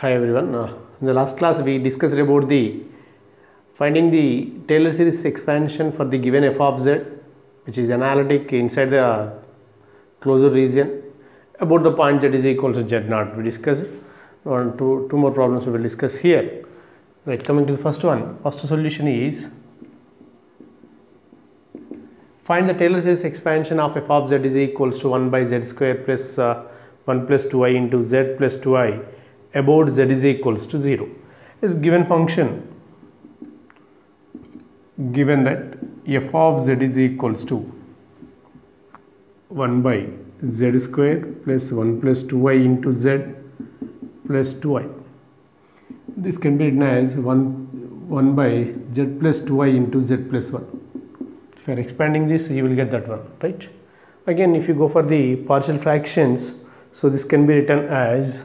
Hi everyone. In the last class we discussed about the finding the Taylor series expansion for the given f of z, which is analytic inside the closed region about the point z is equal to z naught. We discussed two more problems we will discuss here. Right, coming to the first one. First solution is find the Taylor series expansion of f of z is equals to 1 by z square plus 1 plus 2i into z plus 2i about z is equals to 0. Is given function given that f of z is equals to 1 by z square plus 1 plus 2i into z plus 2i. This can be written as 1 by z plus 2i into z plus 1. If you are expanding this, you will get that one, right? Again, if you go for the partial fractions, so this can be written as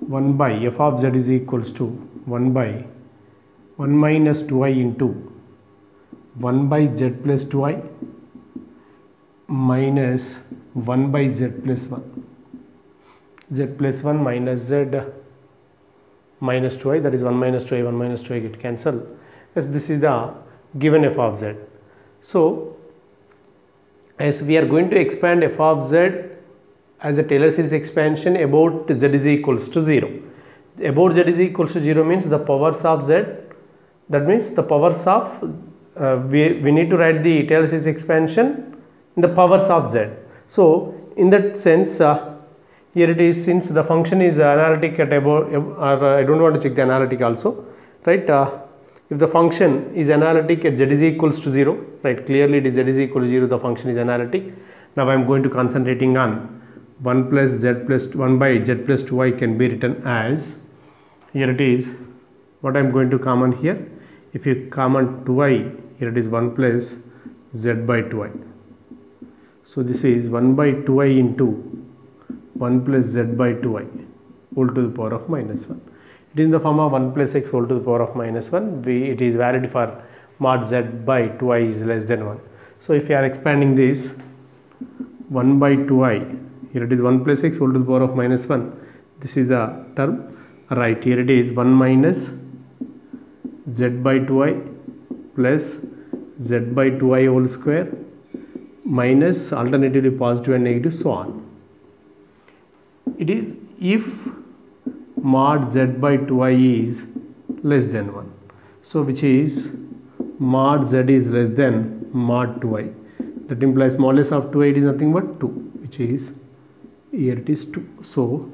1 by f of z is equals to 1 by 1 minus 2i into 1 by z plus 2i minus 1 by z plus 1. Z plus 1 minus z minus 2i, that is 1 minus 2i get cancelled. As this is the given f of z. So, as we are going to expand f of z as a Taylor series expansion about z is equals to 0. About z is equals to 0 means the powers of z, that means the powers of, we need to write the Taylor series expansion in the powers of z. So, in that sense, here it is, since the function is analytic at about, I don't want to check the analytic also, right? If the function is analytic at z is equals to 0, right, clearly it is z is equal to 0, the function is analytic. Now I am going to concentrating on 1 plus z plus 1 by z plus 2i can be written as, here it is, what I am going to common here, if you common 2i, here it is 1 plus z by 2i. So this is 1 by 2i into 1 plus z by 2i whole to the power of minus 1. It is in the form of 1 plus x whole to the power of minus 1. It is valid for mod z by 2i is less than 1. So if you are expanding this 1 by 2i, here it is 1 plus x whole to the power of minus 1. This is a term. Right, here it is 1 minus z by 2i plus z by 2i whole square minus alternatively positive and negative, so on. It is if mod z by 2i is less than 1. So which is mod z is less than mod 2i. That implies modulus of 2i is nothing but 2, which is, here it is 2. So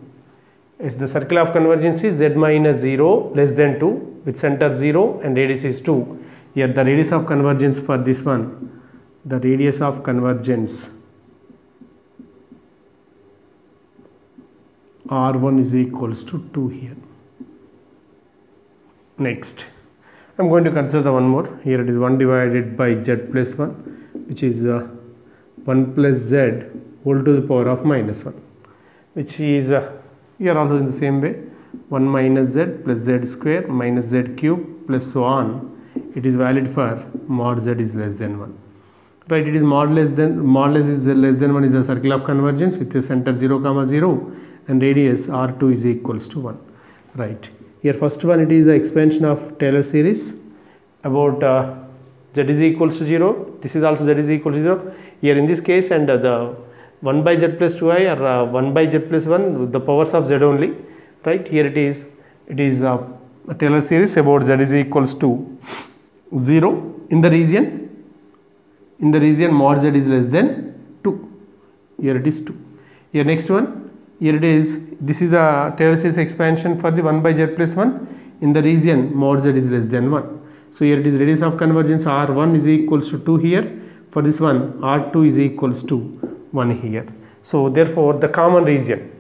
as the circle of convergence is z minus 0 less than 2 with center 0 and radius is 2. Here the radius of convergence for this one, the radius of convergence R1 is equals to 2 here. Next, I am going to consider the one more. Here it is 1 divided by z plus 1, which is 1 plus z whole to the power of minus 1, which is here also in the same way 1 minus z plus z square minus z cube plus so on. It is valid for mod z is less than 1. Right, it is modulus is less than 1 is the circle of convergence with the center 0 comma 0 and radius R2 is equals to 1. Right, here first one, it is the expansion of Taylor series about z is equals to 0. This is also z is equal to 0. Here in this case, and the 1 by z plus 2i or 1 by z plus 1, the powers of z only. Right, here it is a Taylor series about z is equals to 0 in the region mod z is less than 2. Here it is 2. Here next one, here it is, this is the Taylor series expansion for the 1 by z plus 1 in the region mod z is less than 1. So here it is radius of convergence R1 is equals to 2 here. For this one, R2 is equals to 1 here. So therefore the common region,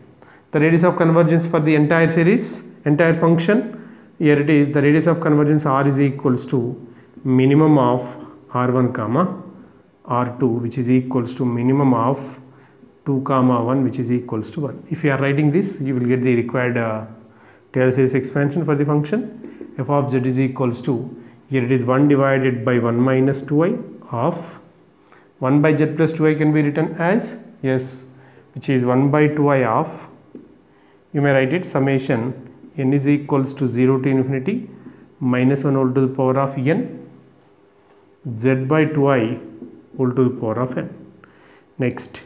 the radius of convergence for the entire series, entire function, here it is the radius of convergence R is equals to minimum of R1 comma R2, which is equals to minimum of 2 comma 1, which is equals to 1. If you are writing this, you will get the required Taylor series expansion for the function. F of z is equals to, here it is 1 divided by 1 minus 2i of 1 by z plus 2i can be written as, yes, which is 1 by 2i of, you may write it summation n is equals to 0 to infinity minus 1 whole to the power of n z by 2i whole to the power of n. Next,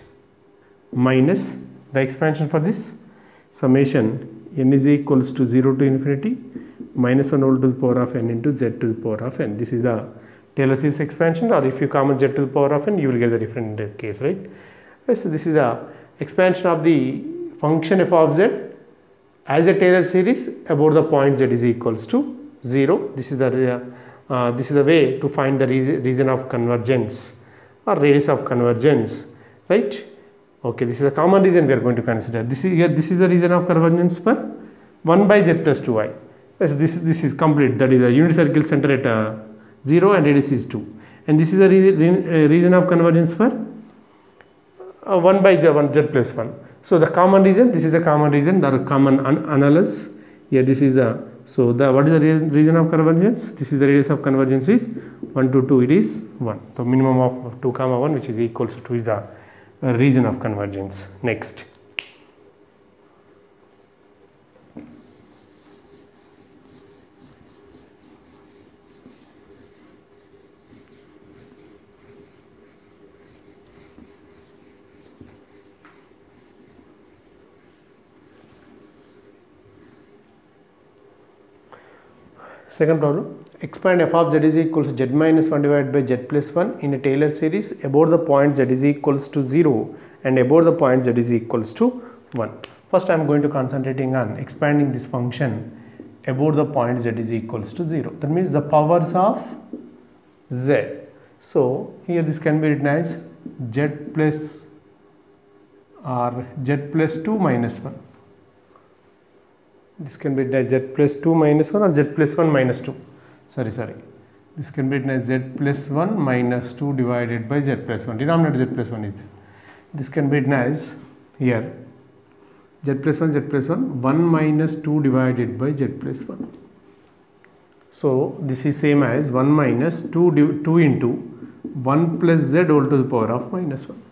minus the expansion for this summation n is equals to 0 to infinity minus 1 whole to the power of n into z to the power of n. This is the Taylor series expansion, or if you common z to the power of n, you will get the different case, right? So this is the expansion of the function f of z as a Taylor series about the point z is equals to 0. This is the way to find the region of convergence or radius of convergence, right? Okay, this is a common region we are going to consider. This is the region of convergence for 1 by z plus 2i. Yes, this is complete. That is a unit circle center at 0 and radius is 2. And this is the region of convergence for 1 by z plus 1. So the common region, this is a common region, the common analysis. Here this is the, so the what is the region of convergence? This is the radius of convergence is 1 to 2, it is 1. The minimum of 2 comma 1, which is equals to 2, is the region of convergence. Next, second problem, expand f of z is equals to z minus 1 divided by z plus 1 in a Taylor series about the point z is equals to 0 and about the point z is equals to 1. First I am going to concentrating on expanding this function about the point z is equals to 0. That means the powers of z. So here this can be written as z plus or z plus 2 minus 1. This can be written as z plus 2 minus 1 or z plus 1 minus 2. Sorry. This can be written as z plus 1 minus 2 divided by z plus 1. Denominator z plus 1 is there. This can be written as here z plus 1 1 minus 2 divided by z plus 1. So this is same as 1 minus 2 into 1 plus z whole to the power of minus 1.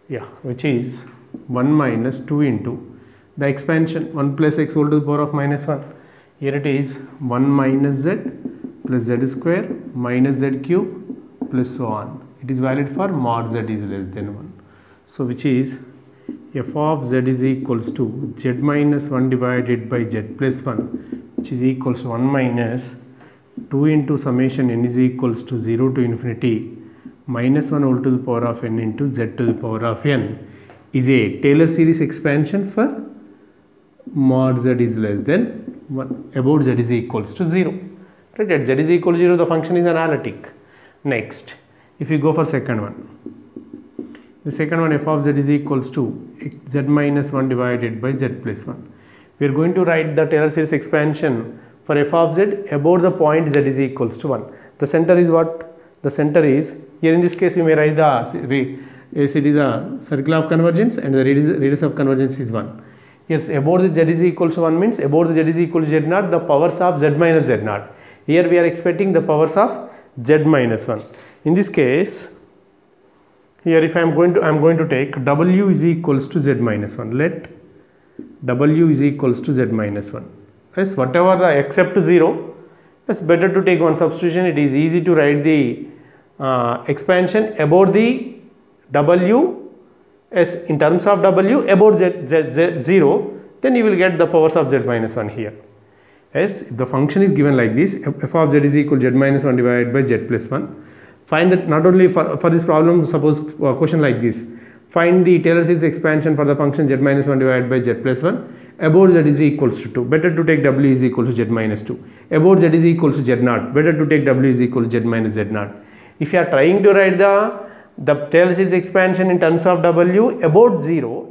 Yeah, which is 1 minus 2 into the expansion 1 plus x whole to the power of minus 1. Here it is 1 minus z plus z square minus z cube plus so on. It is valid for mod z is less than 1. So which is f of z is equals to z minus 1 divided by z plus 1, which is equals to 1 minus 2 into summation n is equals to 0 to infinity minus 1 whole to the power of n into z to the power of n is a Taylor series expansion for mod z is less than 1 about z is equals to 0. Right, at z is equal to 0 the function is analytic. Next, if you go for second one, the second one f of z is equals to z minus 1 divided by z plus 1. We are going to write the Taylor series expansion for f of z about the point z is equals to 1. The center is what? The center is, here in this case you may write the the circle of convergence and the radius of convergence is 1. Yes, about the z is equals to 1 means about the z is equal to z naught, the powers of z minus z naught. Here we are expecting the powers of z minus 1. In this case, here if I am going to take w is equals to z minus 1. Let w is equals to z minus 1. Yes, whatever the except 0, it's better to take one substitution. It is easy to write the expansion about the w as in terms of w about z 0, then you will get the powers of z minus 1 here. Yes, if the function is given like this, f of z is equal to z minus 1 divided by z plus 1. Find that not only for this problem, suppose a question like this, find the Taylor series expansion for the function z minus 1 divided by z plus 1 about z is equals to 2. Better to take w is equal to z minus 2. About z is equals to z naught. Better to take w is equal to z minus z naught. If you are trying to write the Taylor series expansion in terms of w about 0,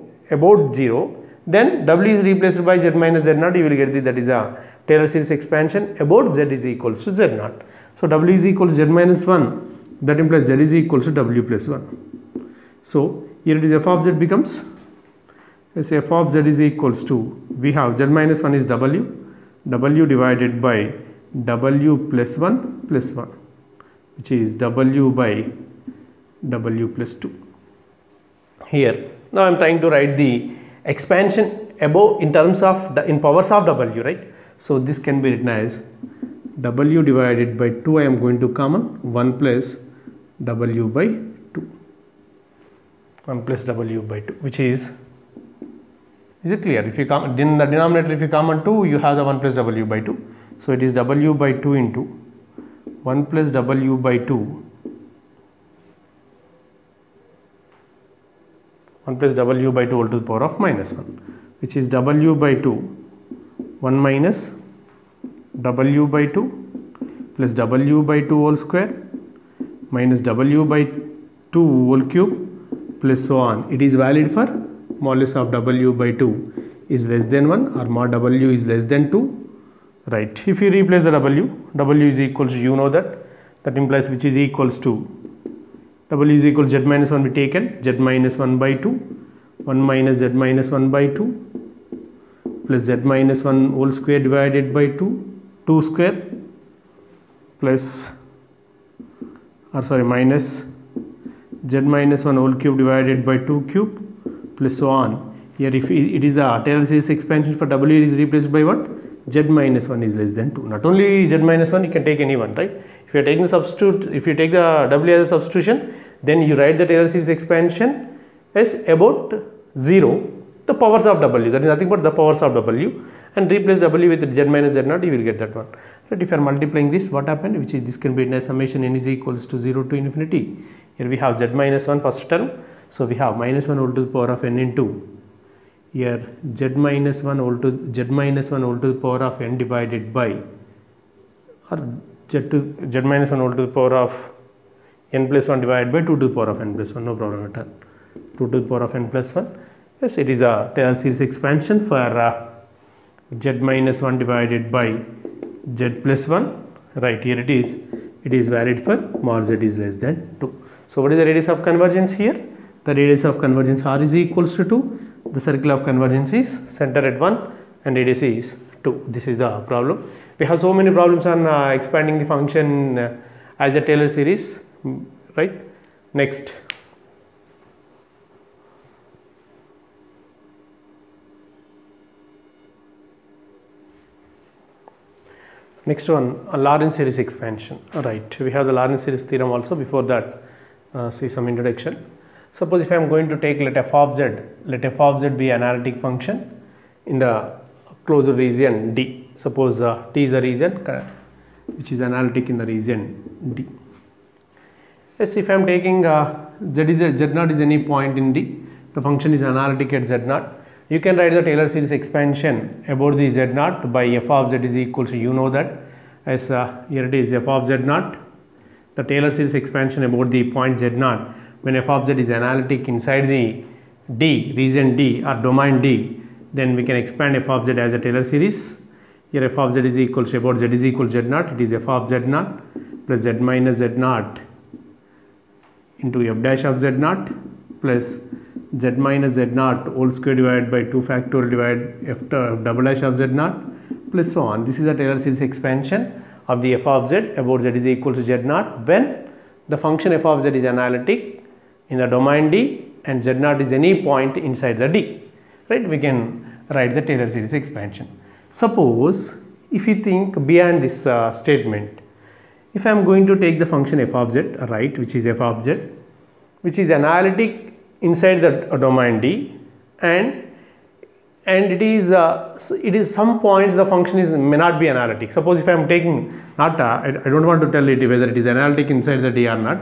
then w is replaced by z minus z naught. You will get that is a Taylor series expansion about z is equals to z naught. So w is equal to z minus 1. That implies z is equal to w plus 1. So here it is f of z becomes, let's say f of z is equals to, we have z minus 1 is w divided by w plus 1 plus 1, which is w by w plus 2. Here now I am trying to write the expansion above in terms of in powers of w, right? So this can be written as w divided by 2. I am going to common 1 plus w by 2. 1 plus w by 2, which is it clear? If you come in the denominator, if you common 2, you have the 1 plus w by 2. So it is w by 2 into 1 plus w by 2, 1 plus w by 2 all to the power of minus 1, which is w by 2, 1 minus w by 2 plus w by 2 whole square minus w by 2 whole cube plus so on. It is valid for modulus of w by 2 is less than 1 or mod w is less than 2, right? If you replace the w is equals to, you know that implies which is equals to w is equal to z minus 1 be taken, z minus 1 by 2, 1 minus z minus 1 by 2 plus z minus 1 whole square divided by 2 square plus minus z minus 1 whole cube divided by 2 cube plus so on. Here if it is the Taylor series expansion for w is replaced by what? Z minus 1 is less than 2. Not only z minus 1, you can take any one, right? If you are taking the substitute, if you take the w as a substitution, then you write the Taylor series expansion as about 0, the powers of w, that is nothing but the powers of w, and replace w with z minus z naught, you will get that one. But if you are multiplying this, what happened? Which is this can be written as summation n is equals to 0 to infinity. Here we have z minus 1 first term, so we have minus 1 whole to the power of n into here z minus 1 whole to the power of n divided by, or z minus 1 whole to the power of n plus 1 divided by 2 to the power of n plus 1, no problem at all. 2 to the power of n plus 1. Yes, it is a Taylor series expansion for z minus 1 divided by z plus 1, right? Here it is valid for mod z is less than 2. So what is the radius of convergence here? The radius of convergence r is equals to 2. The circle of convergence is center at 1 and radius is 2. This is the problem. We have so many problems on expanding the function as a Taylor series, right? Next. Next one, Lorentz series expansion. Right, we have the Lorentz series theorem also. Before that, see some introduction. Suppose if I am going to take let f of z be an analytic function in the closed region D. Suppose T is a region which is analytic in the region D. Yes, if I am taking z naught is any point in D, the function is analytic at z naught. You can write the Taylor series expansion about the z naught by f of z is equal to, you know that, as here it is f of z naught, the Taylor series expansion about the point z naught when f of z is analytic inside the D, region D or domain D, then we can expand f of z as a Taylor series. Here f of z is equal to, about z is equal to z naught, it is f of z naught plus z minus z naught into f dash of z naught plus z minus z naught whole square divided by 2 factorial divided f double dash of z naught plus so on. This is the Taylor series expansion of the f of z about z is equal to z naught when the function f of z is analytic in the domain D and z naught is any point inside the D, right? We can write the Taylor series expansion. Suppose if you think beyond this statement, if I am going to take the function f of z, right, which is f of z, which is analytic inside the domain D, and it is some points the function may not be analytic. Suppose if I am taking not I don't want to tell it whether it is analytic inside the D or not.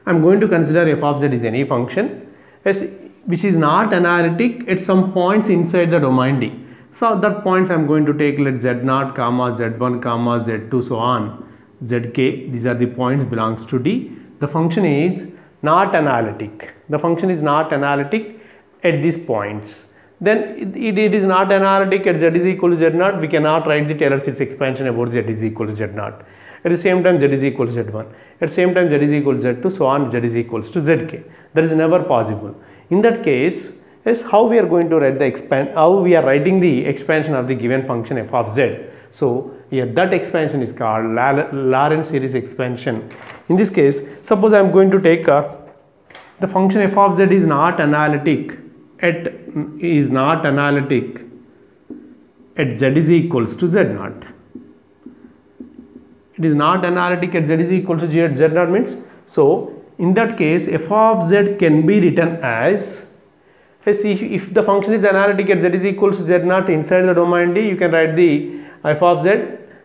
I am going to consider f of z is any function which is not analytic at some points inside the domain D. So at that points I am going to take let z0 comma z1 comma z2 so on zk. These are the points belongs to D. The function is not analytic. The function is not analytic at these points. Then it is not analytic at z is equal to z0. We cannot write the Taylor series expansion about z is equal to z0. At the same time z is equal to z1. At the same time z is equal to z2 so on z is equals to zk. That is never possible. In that case, is how we are going to write the how we are writing the expansion of the given function f of z. So here that expansion is called Lorentz series expansion. In this case, suppose I am going to take the function f of z is not analytic at z is equals to z naught. It is not analytic at z is equal to z naught means, so in that case f of z can be written as, if the function is analytic at z is equal to z naught inside the domain D, you can write the f of z,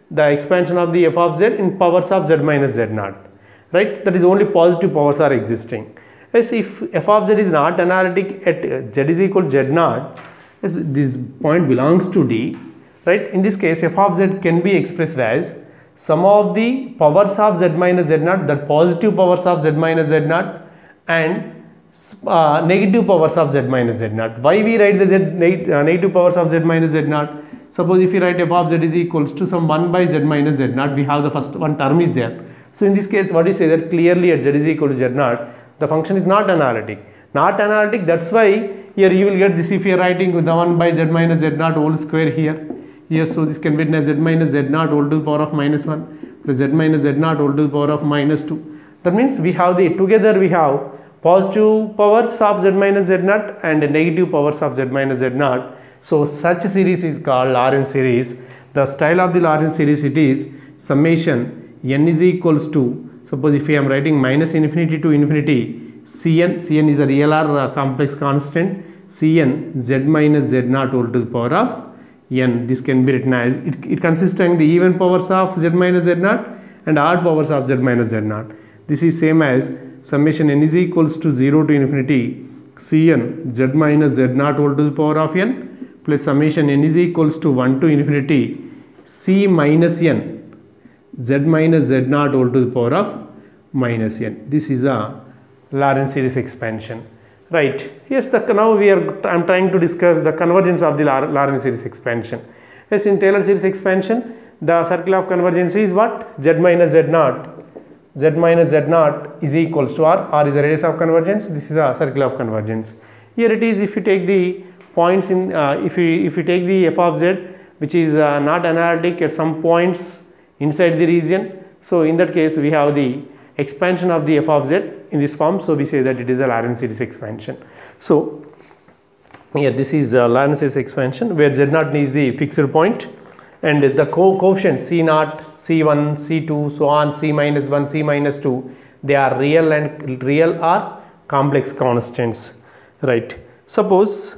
the expansion of the f of z in powers of z minus z naught, right? That is only positive powers are existing. As if f of z is not analytic at z is equal to z naught, as this point belongs to D, right? In this case f of z can be expressed as sum of the powers of z minus z naught, that positive powers of z minus z naught, and negative powers of z minus z naught. Why we write the negative powers of z minus z naught? Suppose if you write f of z is equals to some 1 by z minus z naught, we have the first one term is there. So in this case, what you say that clearly at z is equal to z naught, the function is not analytic. Not analytic, that's why here you will get this if you are writing with the 1 by z minus z naught whole square here. Yes, so this can be written as z minus z naught whole to the power of minus 1 plus z minus z naught whole to the power of minus 2. That means we have the, together we have positive powers of z minus z naught and negative powers of z minus z naught. So such series is called Lorentz series. The style of the Lorentz series, it is summation n is equals to, suppose if I am writing minus infinity to infinity, Cn is a real or complex constant, Cn z minus z naught whole to the power of n. This can be written as, it consists of the even powers of z minus z naught and odd powers of z minus z naught. This is same as summation n is equals to 0 to infinity Cn z minus z naught whole to the power of n plus summation n is equals to 1 to infinity C minus n z minus z naught whole to the power of minus n. This is a Lorentz series expansion, right? Yes, now I am trying to discuss the convergence of the Lorentz series expansion. Yes, in Taylor series expansion, the circle of convergence is what? Z minus z naught. Z minus z naught is equals to R is the radius of convergence. This is a circle of convergence. Here it is, if you take the points in, if you take the f of z, which is not analytic at some points inside the region, so in that case we have the expansion of the f of z in this form, so we say that it is a Lorentz series expansion. So here this is a Lorentz series expansion where z naught is the fixed point and the coefficients c naught, c1, c2, so on, c minus 1, c minus 2, they are real or complex constants, right? Suppose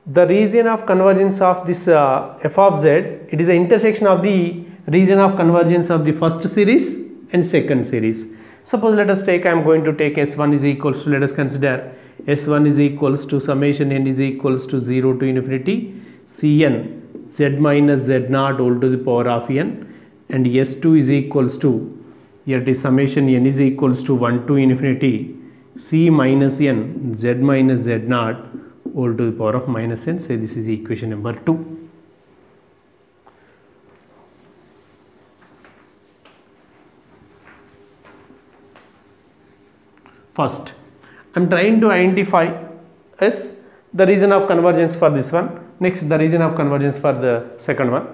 the region of convergence of this f of z, it is the intersection of the region of convergence of the first series and second series. Suppose let us take, I am going to take S1 is equals to, let us consider S1 is equals to summation n is equals to 0 to infinity Cn z minus z naught whole to the power of n, and S2 is equals to, here it is summation n is equals to 1 to infinity C minus n z minus z naught whole to the power of minus n. Say this is equation number 2. First, I am trying to identify as the region of convergence for this one. Next, the region of convergence for the second one.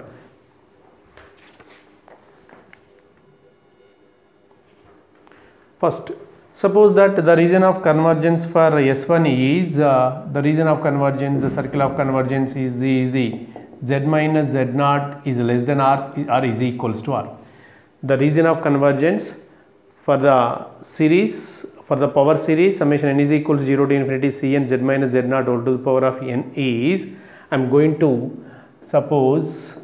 First, suppose that the region of convergence for S1 is the region of convergence, the circle of convergence is the z minus z naught is less than r is equals to r. The region of convergence for the series, for the power series, summation n is equals to 0 to infinity Cn z minus z naught whole to the power of n is, I am going to suppose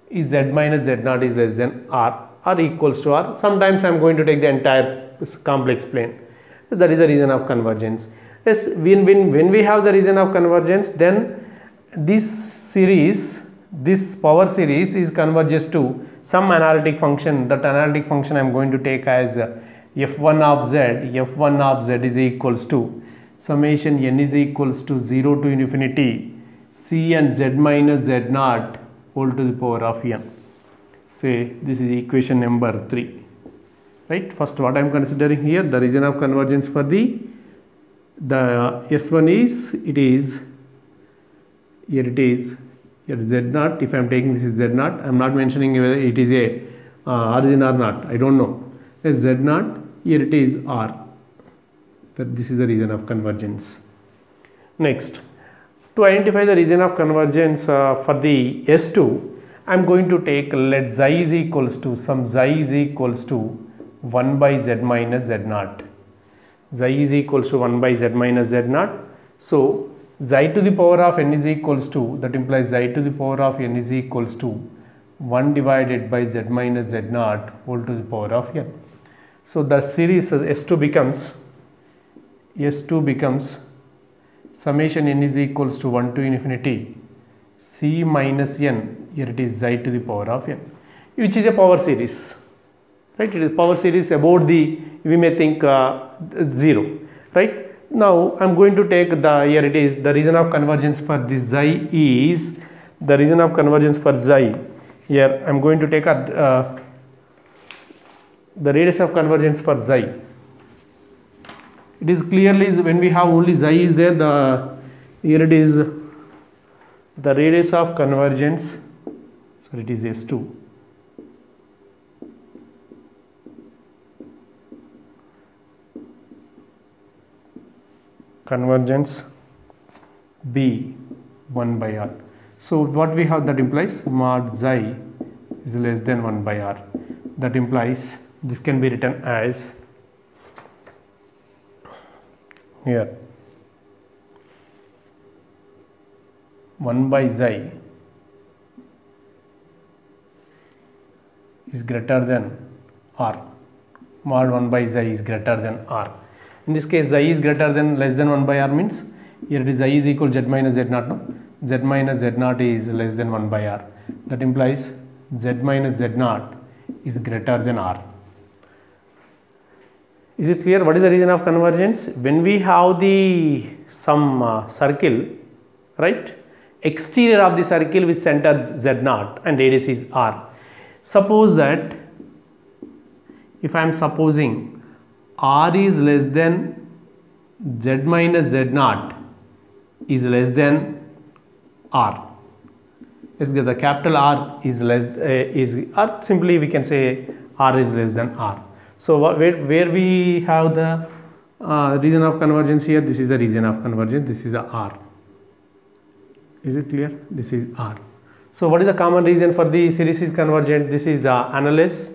is z minus z naught is less than r or equals to r. Sometimes I am going to take the entire complex plane. That is the region of convergence. Yes, when we have the region of convergence, then this series, this power series is converges to some analytic function. That analytic function I am going to take as f1 of z is equals to summation n is equals to 0 to infinity Cn z minus z naught whole to the power of n. Say this is equation number 3. Right? First, what I am considering here, the region of convergence for the S1 is, it is, here it is, here z naught. If I am taking this is z naught, I am not mentioning whether it is a origin or not, I don't know. As z naught, here it is r. That this is the region of convergence. Next, To identify the region of convergence for the S2, I am going to take, let xi is equals to, some xi is equals to 1 by z minus z naught. Xi is equals to 1 by z minus z naught. So xi to the power of n is equals to, that implies xi to the power of n is equals to 1 divided by z minus z naught whole to the power of n. So the series S2 becomes summation n is equals to 1 to infinity c minus n, here it is xi to the power of n, which is a power series, right? It is power series about the, we may think 0, right? Now I am going to take the, here it is, the region of convergence for this xi is, the region of convergence for xi, here I am going to take the radius of convergence for xi. It is clearly when we have only xi is there, here it is the radius of convergence, so it is S2. Convergence B 1 by r. So what we have, that implies mod xi is less than 1 by r. That implies this can be written as, here 1 by xi is greater than r. Mod 1 by xi is greater than r. In this case, xi is greater than less than 1 by r means, here it is xi is equal to z minus z naught. No? Z minus z naught is less than 1 by r. That implies z minus z naught is greater than r. Is it clear? What is the region of convergence? When we have the some circle, right? Exterior of the circle with center z naught and radius is r. Suppose that if I am supposing r is less than z minus z naught is less than r. The capital R is less or simply we can say r is less than r. So where we have the region of convergence here, this is the region of convergence, this is the r. Is it clear? This is r. So what is the common region for the series is convergent? This is the analysis.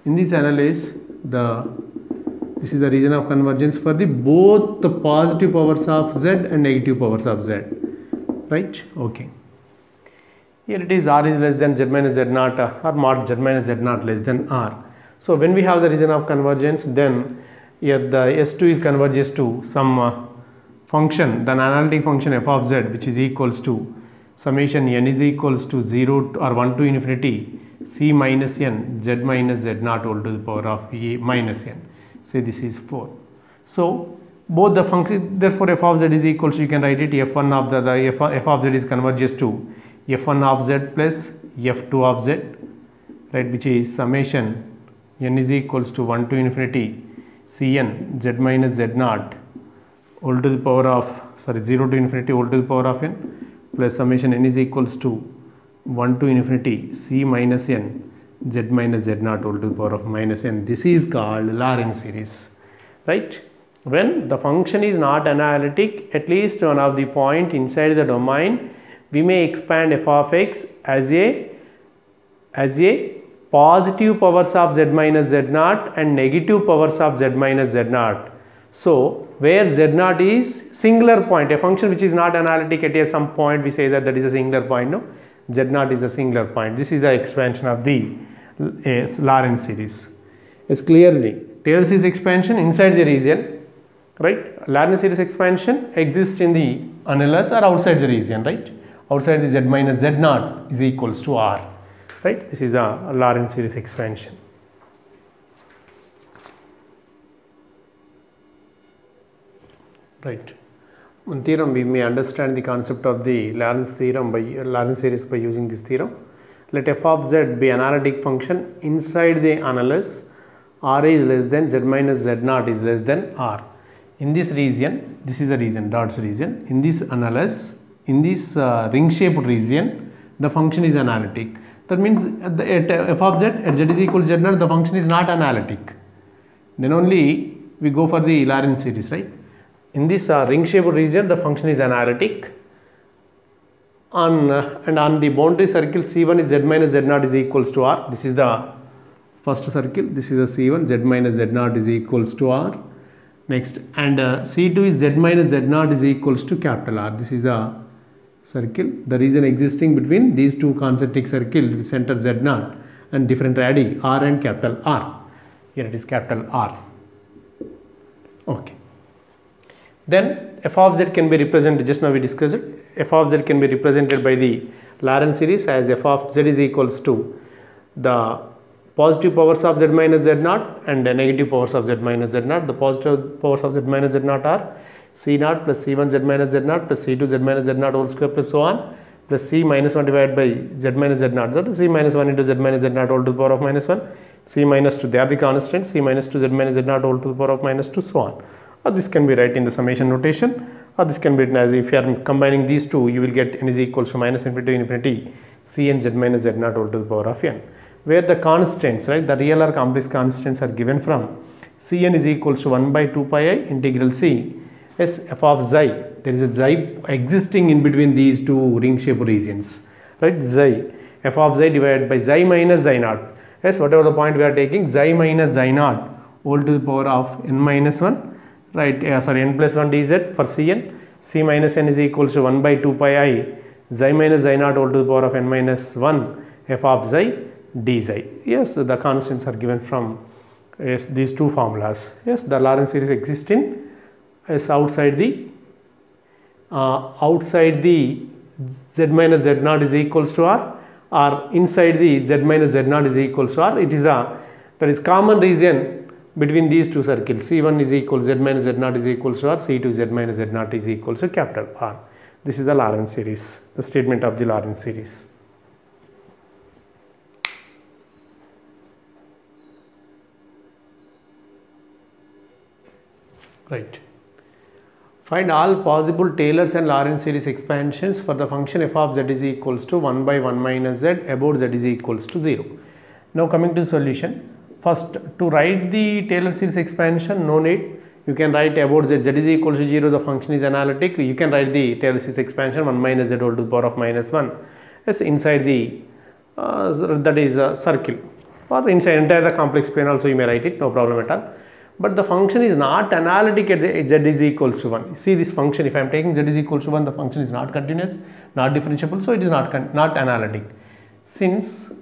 In this analysis, this is the region of convergence for the both the positive powers of z and negative powers of z, right? Okay. Here it is r is less than z minus z naught or mod z minus z naught less than r. So when we have the region of convergence, then here the S2 is converges to some function, the analytic function f of z, which is equals to summation n is equals to 0 or 1 to infinity c minus n z minus z naught whole to the power of e minus n. Say this is 4. So both the function, therefore f of z is equals to, you can write it, f1 of the f of z is converges to f1 of z plus f2 of z, right, which is summation n is equals to 1 to infinity cn z minus z naught whole to the power of, 0 to infinity whole to the power of n plus summation n is equals to 1 to infinity c minus n z minus z naught whole to the power of minus n. This is called Lorentz series, right? When the function is not analytic, at least one of the point inside the domain, we may expand f of x as a positive powers of z minus z naught and negative powers of z minus z naught. So where z naught is singular point, a function which is not analytic at some point, we say that is a singular point. No, z naught is a singular point. This is the expansion of the Lorentz series. Yes, clearly Taylor series expansion inside the region, right? Lorentz series expansion exists in the annulus or outside the region, right? Outside the z minus z naught is equals to r, right? This is a Lorentz series expansion. Right. In theorem, we may understand the concept of the Lorentz theorem by Lorentz series by using this theorem. Let f of z be analytic function inside the annulus. R is less than z minus z naught is less than r. In this region, this is the region, dots region. In this annulus, in this ring-shaped region, the function is analytic. That means at f of z at z is equal to z naught, the function is not analytic. Then only we go for the Lorentz series, right? In this ring-shaped region, the function is analytic. and on the boundary circle C1 is Z minus Z naught is equals to R. This is the first circle. This is the C1, Z minus Z naught is equals to R. Next, and C2 is Z minus Z naught is equals to capital R. This is the circle. The region existing between these two concentric circles with center Z naught and different radii R and capital R. Here it is capital R. Okay. Then f of z can be represented, just now we discussed it, f of z can be represented by the Lorentz series as f of z is equals to the positive powers of z minus z naught and the negative powers of z minus z naught. The positive powers of z minus z naught are c naught plus c1 z minus z naught plus c2 z minus z naught whole square plus so on, plus c minus 1 divided by z minus z naught, that is c minus 1 into z minus z naught whole to the power of minus 1, c minus 2, they are the constants, c minus 2 z minus z naught whole to the power of minus 2, so on. Or this can be written in the summation notation, or this can be written as, if you are combining these two, you will get n is equals to minus infinity to infinity c n z minus z naught whole to the power of n, where the constants, right, the real or complex constants are given from cn is equals to 1 by 2 pi I integral c s f of xi. There is a xi existing in between these two ring shaped regions, right, xi, f of xi divided by xi minus xi naught, yes, whatever the point we are taking, xi minus xi naught whole to the power of n minus 1, right, sorry, n plus 1 dz for cn, c minus n is equals to 1 by 2 pi I xi minus xi naught whole to the power of n minus 1 f of xi dxi. Yes, the constants are given from, yes, these two formulas. Yes, the Lorentz series exists in, yes, outside the z minus z naught is equals to r, or inside the z minus z naught is equals to r. It is that is common region between these two circles. C1 is equal z minus z naught is equals to r, C2 z minus z naught is equals to capital R. This is the Lorentz series, the statement of the Lorentz series. Right. Find all possible Taylor's and Lorentz series expansions for the function f of z is equals to 1 by 1 minus z about z is equals to 0. Now coming to solution. First, to write the Taylor series expansion, no need. You can write about z is equals to 0, the function is analytic. You can write the Taylor series expansion 1 minus z whole to the power of minus 1. Yes, inside the that is a circle, or inside entire the complex plane also you may write it, no problem at all. But the function is not analytic at the z is equals to 1. See this function, if I am taking z is equals to 1, the function is not continuous, not differentiable, so it is not analytic. Since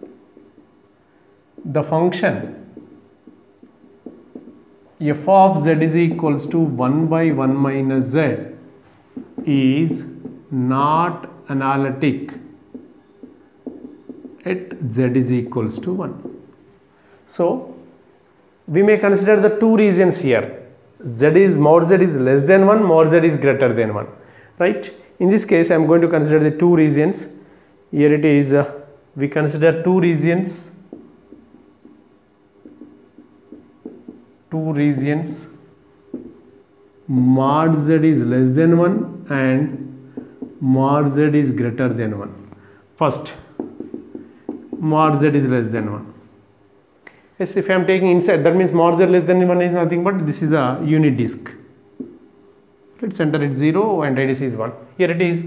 the function f of z is equals to 1 by 1 minus z is not analytic at z is equals to 1. So we may consider the two regions here. Mod z is less than 1, mod z is greater than 1, right? In this case I am going to consider the two regions. Here it is, we consider two regions, mod z is less than 1 and mod z is greater than 1. First, mod z is less than 1. Yes, if I am taking inside, that means mod z less than 1 is nothing but this is the unit disk. Let's center it 0 and radius is 1. Here it is,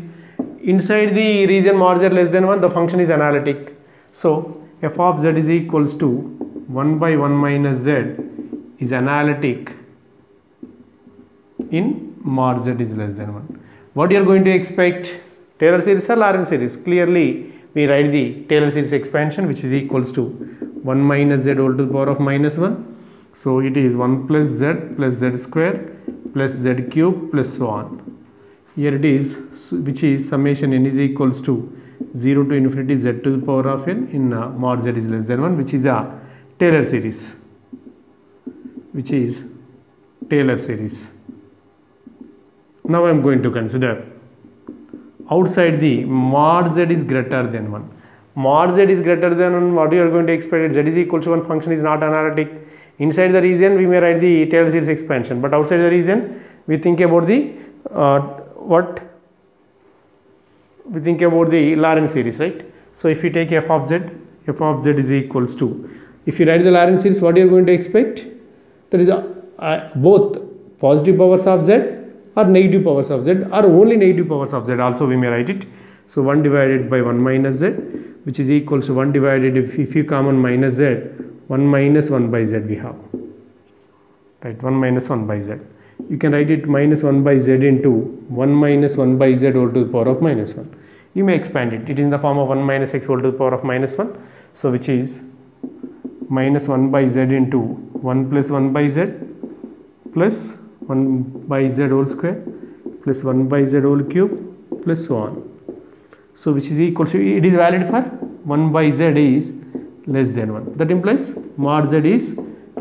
inside the region mod z less than 1, the function is analytic. So f of z is equals to 1 by 1 minus z is analytic in mod z is less than 1. What you are going to expect? Taylor series or Lorentz series? Clearly we write the Taylor series expansion, which is equals to 1 minus z whole to the power of minus 1. So it is 1 plus z square plus z cube plus so on. Here it is, which is summation n is equals to 0 to infinity z to the power of n in mod z is less than 1, which is a Taylor series. Now I am going to consider outside the mod z is greater than 1. Mod z is greater than 1, what you are going to expect? Z is equal to 1, function is not analytic. Inside the region we may write the Taylor series expansion, but outside the region we think about the we think about the Lorentz series, right? So if you take f of z is equals to, if you write the Lorentz series, what you are going to expect? There is both positive powers of z or negative powers of z, or only negative powers of z also we may write it. So 1 divided by 1 minus z, which is equals to 1 divided, if you common minus z, 1 minus 1 by z we have, right? 1 minus 1 by z. You can write it minus 1 by z into 1 minus 1 by z whole to the power of minus 1. You may expand it. It is in the form of 1 minus x whole to the power of minus 1. So which is minus 1 by z into 1 plus 1 by z plus 1 by z whole square plus 1 by z whole cube plus so on. So which is equal to, it is valid for 1 by z is less than 1. That implies mod z is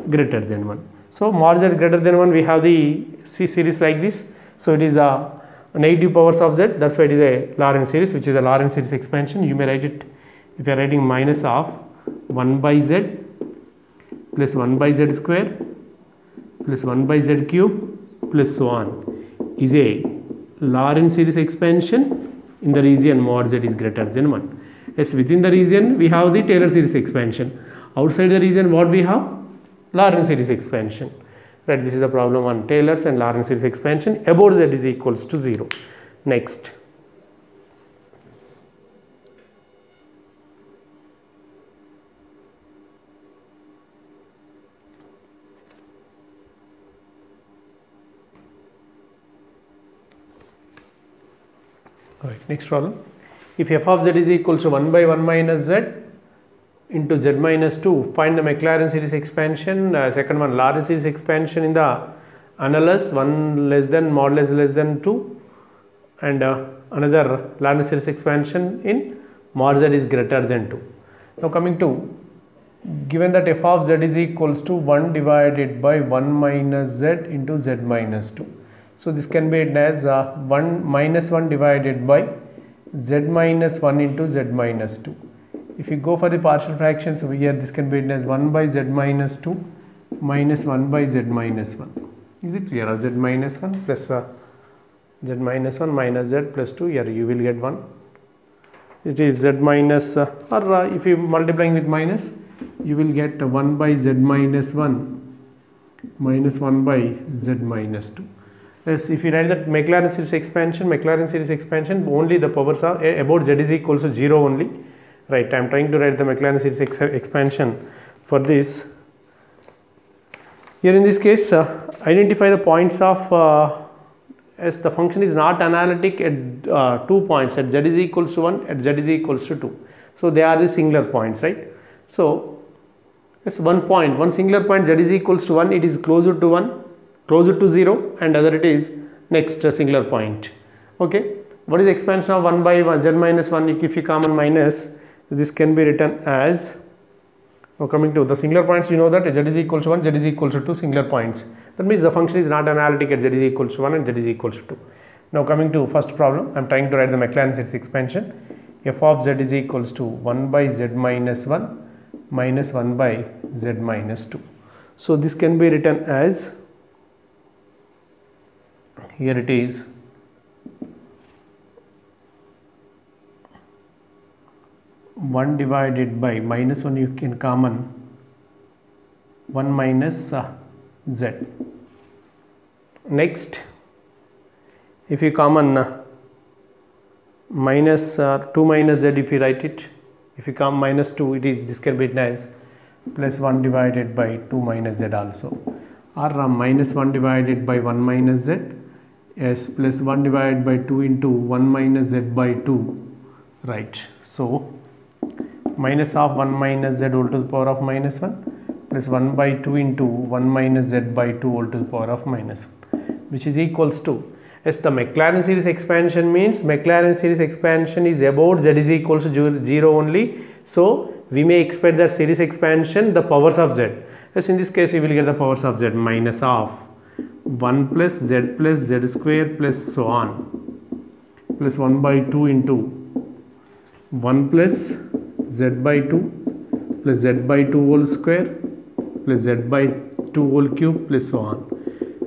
greater than 1. So mod z greater than 1, we have the series like this. So it is a negative powers of z, that's why it is a Lorentz series, which is a Lorentz series expansion. You may write it, if you are writing minus of 1 by z plus 1 by z square plus 1 by z cube plus so on is a Lorentz series expansion in the region mod z is greater than 1. Yes, within the region we have the Taylor series expansion. Outside the region what we have? Lorentz series expansion. Right, this is the problem on Taylor's and Lorentz series expansion. About z is equals to 0. Next. Alright, next problem. If f of z is equal to 1 by 1 minus z into z minus 2, find the Maclaurin series expansion. Second one, Lorentz series expansion in the annulus, 1 less than modulus less than 2, and another Lorentz series expansion in mod z is greater than 2. Now coming to, given that f of z is equals to 1 divided by 1 minus z into z minus 2. So this can be written as 1 minus 1 divided by z minus 1 into z minus 2. If you go for the partial fractions over here, this can be written as 1 by z minus 2 minus 1 by z minus 1. Is it clear? Z minus 1 plus z minus 1 minus z plus 2, here you will get 1. It is z minus, or if you multiplying with minus, you will get 1 by z minus 1 minus 1 by z minus 2. Yes, if you write that Maclaurin series expansion, only the powers are about z is equals to 0 only. Right, I am trying to write the Maclaurin series expansion for this. Here in this case, identify the points of, as the function is not analytic at 2 points, at z is equals to 1, at z is equals to 2. So they are the singular points, right? So it's one point, one singular point, z is equals to 1, it is closer to 1, closer to 0, and other it is next singular point. Okay, what is the expansion of 1 by 1 z minus 1? If you common minus, this can be written as, now coming to the singular points, you know that z is equals to 1, z is equals to 2 singular points. That means the function is not analytic at z is equals to 1 and z is equals to 2. Now coming to first problem, I am trying to write the Maclaurin series expansion. F of z is equals to 1 by z minus 1 minus 1 by z minus 2. So this can be written as, here it is, one divided by minus 1, you can common 1 minus z. Next, if you common minus 2 minus z, if you write it, if you come minus 2, it is, this can be written as plus 1 divided by 2 minus z also, or minus 1 divided by 1 minus z, yes, plus 1 divided by 2 into 1 minus z by 2, right? So minus of 1 minus z whole to the power of minus 1 plus 1 by 2 into 1 minus z by 2 whole to the power of minus 1, which is equals to, yes, the Maclaurin series expansion means Maclaurin series expansion is about z is equals to 0 only. So we may expect that series expansion the powers of z. Yes, in this case you will get the powers of z minus of 1 plus z square plus so on plus 1 by 2 into 1 plus z by 2 plus z by 2 whole square plus z by 2 whole cube plus so on.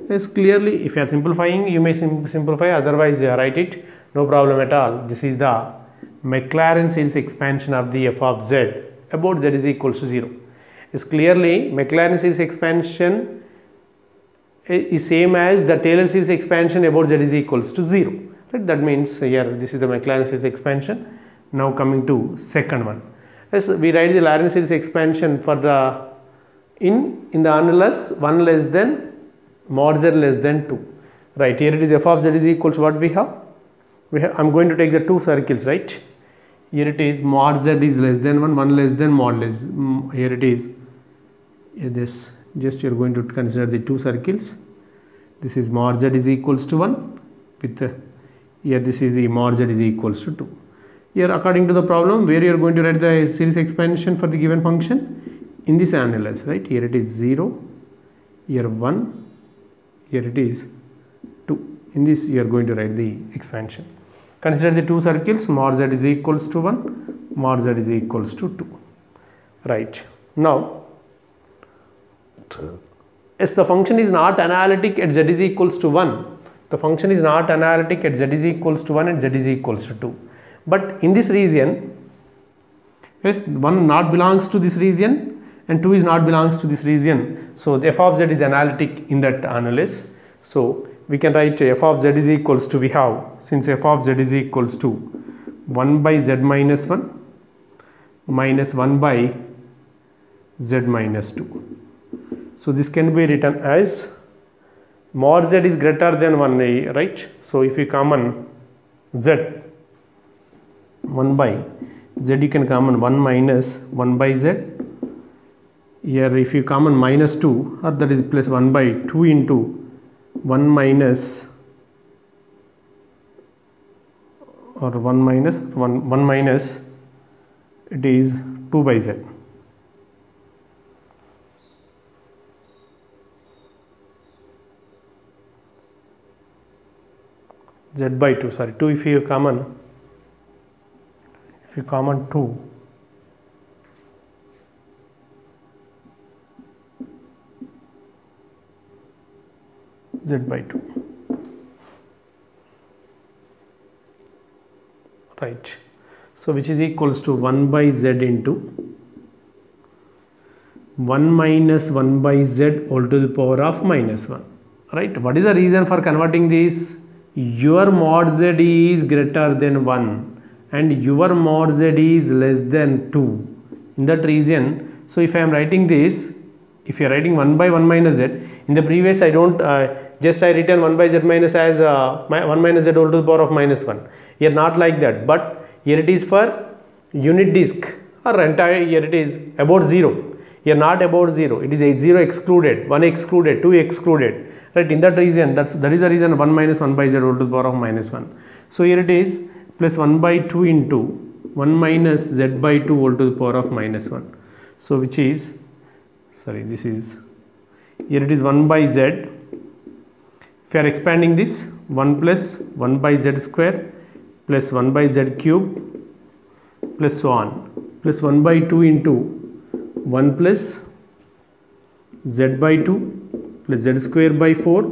Yes, clearly if you are simplifying, you may simplify, otherwise write it, no problem at all. This is the Maclaurin series expansion of the f of z about z is equals to 0. Yes, clearly Maclaurin series expansion is same as the Taylor series expansion about z is equals to 0. right? That means here this is the Maclaurin series expansion. Now coming to second one, as we write the Lorentz series expansion for the in the annulus 1 less than mod z less than 2, right? Here it is f of z is equal to what we have. I'm going to take the two circles, right? Here it is mod z is less than 1 less than mod less. Here it is this, just you are going to consider the two circles. This is mod z is equals to 1 with here this is the mod z is equals to 2. Here according to the problem where you are going to write the series expansion for the given function in this annulus, right? Here it is 0, here 1, here it is 2. In this you are going to write the expansion. Consider the two circles, mod z is equals to 1, mod z is equals to 2, right? Now as the function is not analytic at z is equals to 1, the function is not analytic at z is equals to 1 and z is equals to 2. But in this region, yes, 1 not belongs to this region and 2 is not belongs to this region. So the f of z is analytic in that annulus. So we can write f of z is equals to, we have, since f of z is equals to 1 by z minus 1 minus 1 by z minus 2. So this can be written as mod z is greater than 1, right? So if you common z 1 by z, you can common 1 minus 1 by z. Here if you common minus 2, or that is plus 1 by 2 into 1 minus or 1 minus 1 minus, it is 2 by z. Z by 2, sorry, 2 if you common 2, z by 2, right? So which is equals to 1 by z into 1 minus 1 by z all to the power of minus 1, right? What is the reason for converting this? Your mod z is greater than 1 and your mod z is less than 2 in that region. So if I am writing this, if you are writing 1 by 1 minus z, in the previous I don't just I written 1 by z minus as 1 minus z all to the power of minus 1. Here not like that, but here it is for unit disk or entire, here it is about 0. Here not about 0, it is a 0 excluded, 1 excluded, 2 excluded, right? In that region, that is the reason 1 minus 1 by z all to the power of minus 1. So here it is plus 1 by 2 into 1 minus z by 2 all to the power of minus 1. So which is, sorry, this is, here it is 1 by z. If you are expanding this, 1 plus 1 by z square plus 1 by z cube plus so on, plus 1 by 2 into 1 plus z by 2 plus z square by 4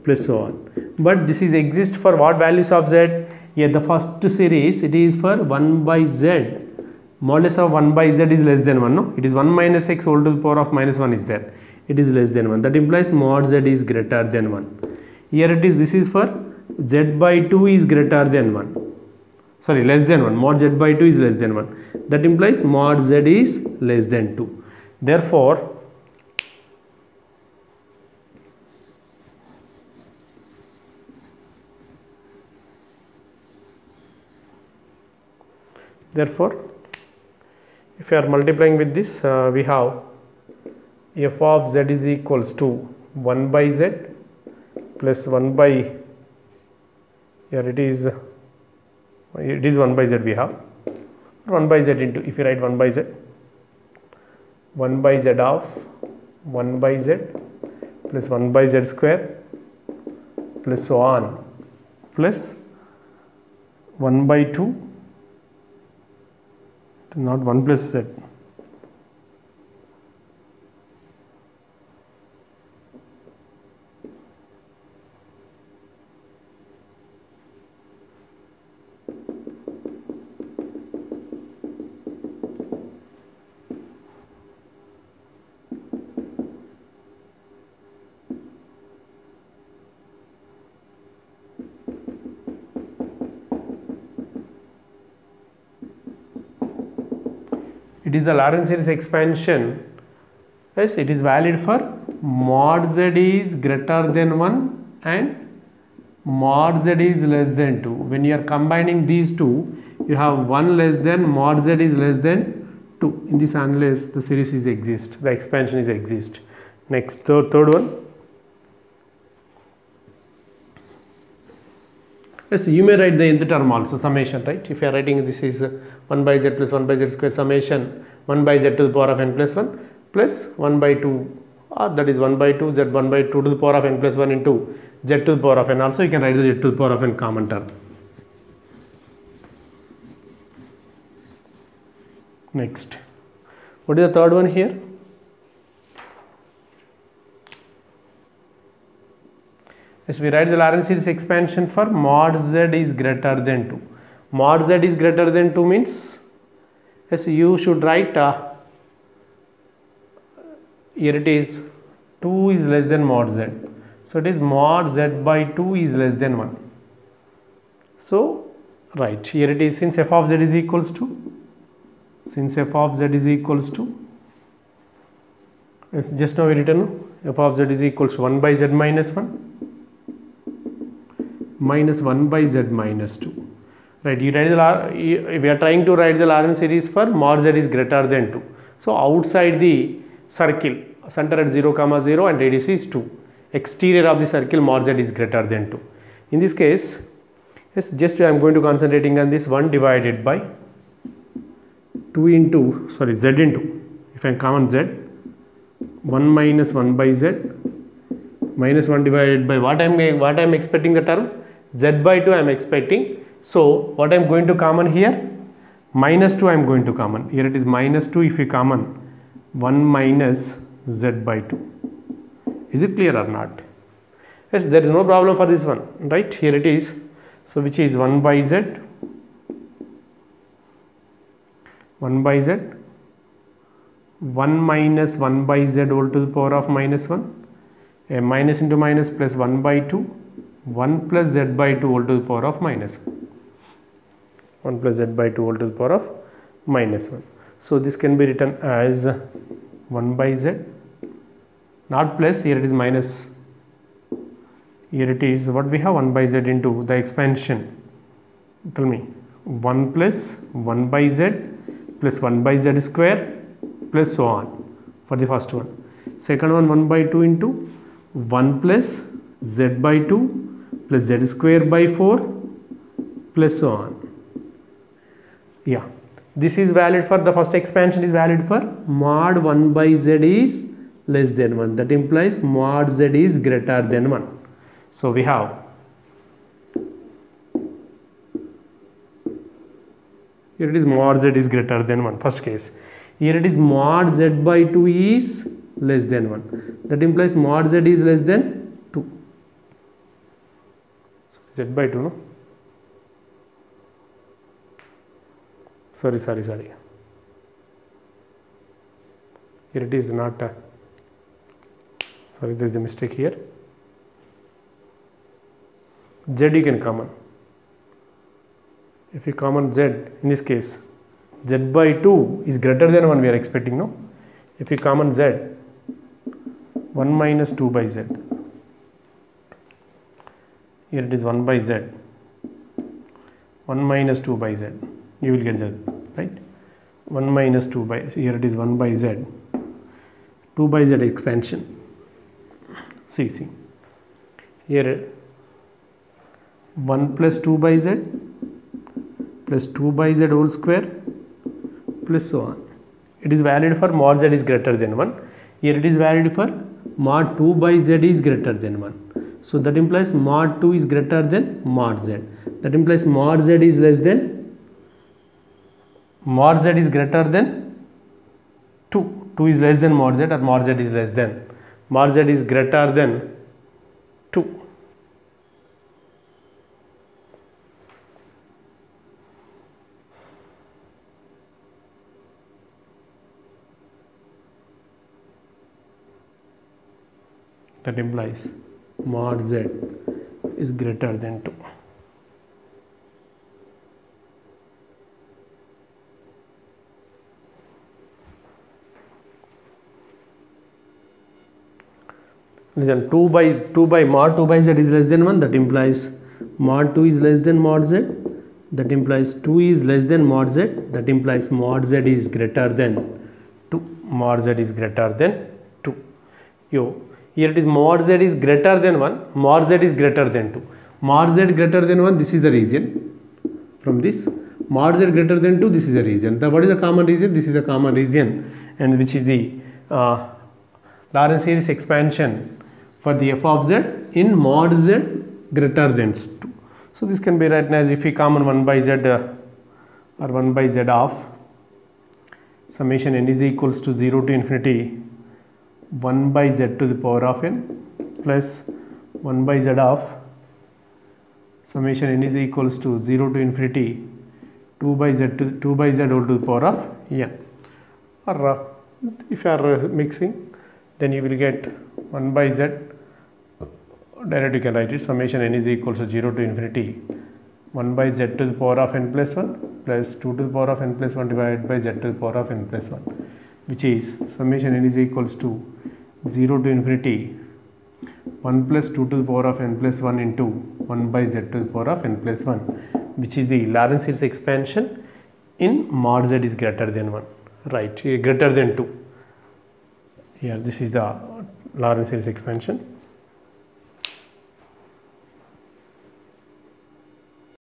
plus so on. But this is exist for what values of z? Here the first series, it is for 1 by z. Modulus of 1 by z is less than 1, no? It is 1 minus x all to the power of minus 1 is there. It is less than 1. That implies mod z is greater than 1. Here it is, this is for z by 2 is greater than 1. Sorry, less than 1. Mod z by 2 is less than 1. That implies mod z is less than 2. Therefore, if you are multiplying with this, we have f of z is equals to 1 by z plus 1 by, here it is 1 by z we have, 1 by z into, if you write 1 by z, 1 by z of 1 by z plus 1 by z square plus so on plus 1 by 2, not 1 plus z, it is the Lorentz series expansion. Yes, it is valid for mod z is greater than 1 and mod z is less than 2. When you are combining these two, you have 1 less than, mod z is less than 2. In this, unless the series is exist, the expansion is exist. Next, third one. Yes, you may write the nth term also, summation, right? If you are writing this is 1 by z plus 1 by z square summation 1 by z to the power of n plus 1 plus 1 by 2, or that is 1 by 2 z 1 by 2 to the power of n plus 1 into z to the power of n. Also you can write the z to the power of n common term. Next, what is the third one here? Yes, we write the Lorentz series expansion for mod z is greater than 2. Mod z is greater than 2 means, yes, you should write here it is 2 is less than mod z. So it is mod z by 2 is less than 1. So right here it is, since f of z is equals to, yes, just now we written f of z is equals to 1 by z minus 1 minus 1 by z minus 2. Right, we are trying to write the Lorentz series for mod z is greater than 2. So outside the circle, center at 0 comma 0 and radius is 2. Exterior of the circle, mod z is greater than 2. In this case, yes, just I am going to concentrating on this 1 divided by 2 into, sorry, z into, if I am common z, 1 minus 1 by z minus 1 divided by what I am expecting the term, z by 2 I am expecting. So what I am going to common here, minus 2 I am going to common. Here it is minus 2, if you common 1 minus z by 2. Is it clear or not? Yes, there is no problem for this one, right? Here it is. So which is 1 by z, 1 by z, 1 minus 1 by z all to the power of minus 1, a minus into minus plus 1 by 2, 1 plus z by 2 all to the power of minus 1 plus z by 2 all to the power of minus 1. So this can be written as 1 by z, not plus, here it is minus, here it is what we have, 1 by z into the expansion, tell me, 1 plus 1 by z plus 1 by z square plus so on for the first one. Second one, 1 by 2 into 1 plus z by 2 plus z square by 4 plus so on. Yeah, this is valid for the first expansion, is valid for mod 1 by z is less than 1. That implies mod z is greater than 1. So we have here it is mod z is greater than 1, first case. Here it is mod z by 2 is less than 1. That implies mod z is less than 2. Z by 2, no? Sorry. Here it is not, sorry, there is a mistake here. Z you can common. If you common z, in this case, z by 2 is greater than 1 we are expecting, no? If you common z, 1 minus 2 by z. Here it is 1 by z. 1 minus 2 by z. You will get that, right? 1 minus 2 by, here it is 1 by z. 2 by z expansion. See. Here 1 plus 2 by z plus 2 by z whole square plus so on. It is valid for mod z is greater than 1. Here it is valid for mod 2 by z is greater than 1. So that implies mod 2 is greater than mod z. That implies mod z is less than, mod z is greater than 2. 2 is less than mod z, or mod z is less than. Mod z is greater than 2. That implies mod z is greater than 2. listen, 2 by mod 2 by z is less than 1, that implies mod 2 is less than mod z, that implies 2 is less than mod z, that implies mod z is greater than 2, mod z is greater than 2. Here it is mod z is greater than 1, mod z is greater than 2. Mod z greater than 1, this is the region. From this, mod z greater than 2, this is the region. What is the common region? This is the common region, and which is the Lorentz series expansion for the f of z in mod z greater than 2. So this can be written as, if we common 1 by z or 1 by z of summation n is equals to 0 to infinity 1 by z to the power of n plus 1 by z of summation n is equals to 0 to infinity 2 by z whole to the power of n. Or if you are mixing, then you will get 1 by z, directly you can write it, summation n is equals to 0 to infinity 1 by z to the power of n plus 1 plus 2 to the power of n plus 1 divided by z to the power of n plus 1, which is summation n is equals to 0 to infinity 1 plus 2 to the power of n plus 1 into 1 by z to the power of n plus 1, which is the Lorentz series expansion in mod z is greater than 1, right, greater than 2. Here this is the Lorentz series expansion.